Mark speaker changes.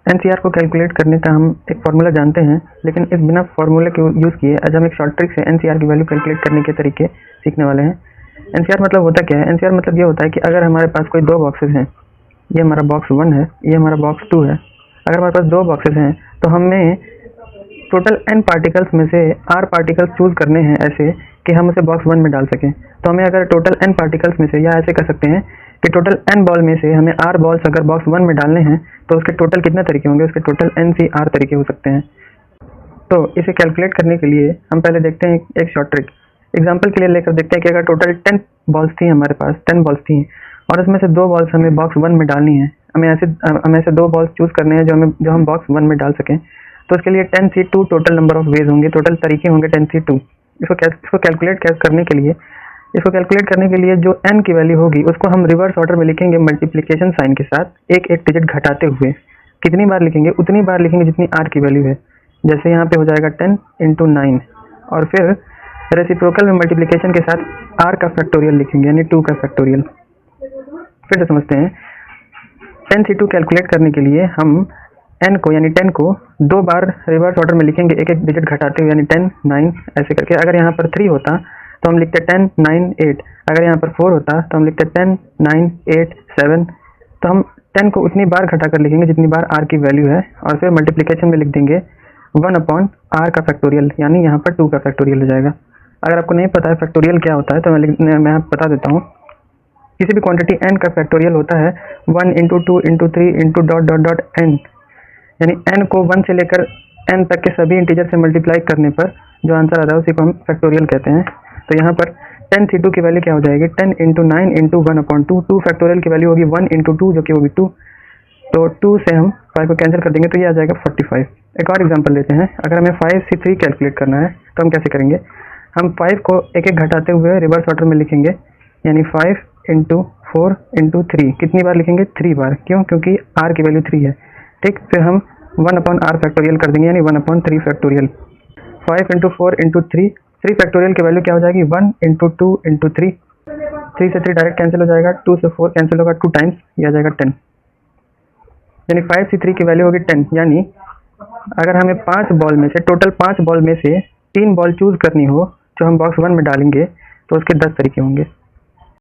Speaker 1: NCR को calculate करने का हम एक फार्मूला जानते हैं, लेकिन इस बिना फार्मूले के यूज़ किए आज हम एक शॉर्ट ट्रिक से एनसीआर की वैल्यू कैलकुलेट करने के तरीके सीखने वाले हैं। एनसीआर मतलब होता क्या है? एनसीआर मतलब ये होता है कि अगर हमारे पास कोई दो बॉक्सेस हैं, ये हमारा बॉक्स 1 है, ये हमारा बॉक्स 2 है। अगर हमारे पास दो बॉक्सेस हैं तो हमें टोटल n पार्टिकल्स में से r पार्टिकल्स चूज करने हैं ऐसे कि हम उसे बॉक्स 1 में डाल सकें। तो हमें अगर टोटल n पार्टिकल्स में से, या ऐसे कर सकते हैं कि टोटल n बॉल में से हमें r बॉल्स अगर बॉक्स 1 में डालने हैं तो उसके टोटल कितने तरीके होंगे? उसके टोटल NCR तरीके हो सकते हैं। तो इसे कैलकुलेट करने के लिए हम पहले देखते हैं एक शॉर्ट ट्रिक। एग्जाम्पल के लिए लेकर देखते हैं कि अगर टोटल 10 बॉल्स थी, हमारे पास 10 बॉल्स थी और उसमें से दो बॉल्स हमें बॉक्स 1 में डालनी है। हमें ऐसे दो बॉल्स चूज करने हैं जो हम बॉक्स 1 में डाल सकें। तो उसके लिए 10C2 total number of ways होंगे, टोटल तरीके होंगे 10C2। इसको कैलकुलेट करने के लिए जो n की वैल्यू होगी उसको हम रिवर्स ऑर्डर में लिखेंगे मल्टीप्लिकेशन साइन के साथ, एक एक डिजिट घटाते हुए। कितनी बार लिखेंगे? उतनी बार लिखेंगे जितनी r की वैल्यू है। जैसे यहाँ पे हो जाएगा 10 × 9 और फिर रेसिप्रोकल में मल्टीप्लिकेशन के साथ r का फैक्टोरियल लिखेंगे, यानी 2 का फैक्टोरियल। फिर से समझते हैं। 10C2 कैलकुलेट करने के लिए हम n को यानी 10 को दो बार रिवर्स ऑर्डर में लिखेंगे, एक एक डिजिट घटाते हुए, यानी 10 9 ऐसे करके। अगर यहाँ पर 3 होता तो हम लिखते 10 9 8। अगर यहाँ पर 4 होता तो हम लिखते 10 9 8 7। तो हम 10 को उतनी बार घटा कर लिखेंगे जितनी बार r की वैल्यू है और फिर मल्टीप्लिकेशन में लिख देंगे 1/r का फैक्टोरियल, यानी यहाँ पर 2 का फैक्टोरियल हो जाएगा। अगर आपको नहीं पता है फैक्टोरियल क्या होता है तो मैं आपको बता देता हूँ। किसी भी क्वांटिटी n का फैक्टोरियल होता है 1 × 2 × 3 × ... n, यानी n को 1 से लेकर n तक के सभी इंटीजर से मल्टीप्लाई करने पर जो आंसर आता है उसी को हम फैक्टोरियल कहते हैं। तो यहाँ पर 10C2 की वैल्यू क्या हो जाएगी? 10 × 9 × 1/2। 2 फैक्टोरियल की वैल्यू होगी 1 × 2 जो कि होगी 2। तो 2 से हम 5 को कैंसिल कर देंगे तो ये आ जाएगा 45। एक और एग्जांपल लेते हैं। अगर हमें 5C3 कैलकुलेट करना है तो हम कैसे करेंगे? हम 5 को एक एक घटाते हुए रिवर्स ऑर्डर में लिखेंगे, यानी 5 × 4 × 3। कितनी बार लिखेंगे? 3 बार। क्यों? क्योंकि r की वैल्यू 3 है। ठीक, फिर हम 1/r फैक्टोरियल कर देंगे, यानी 1/3 फैक्टोरियल। 5 × 4 × 3, 3 फैक्टोरियल की वैल्यू क्या हो जाएगी? 1 × 2 × 3। 3 से 3 डायरेक्ट कैंसिल हो जाएगा, 2 से 4 कैंसिल होगा 2 टाइम्स, यह आ जाएगा 10। यानी 5C3 की वैल्यू होगी 10। यानी अगर हमें 5 बॉल में से, टोटल 5 बॉल में से 3 बॉल चूज करनी हो जो हम बॉक्स 1 में डालेंगे तो उसके 10 तरीके होंगे।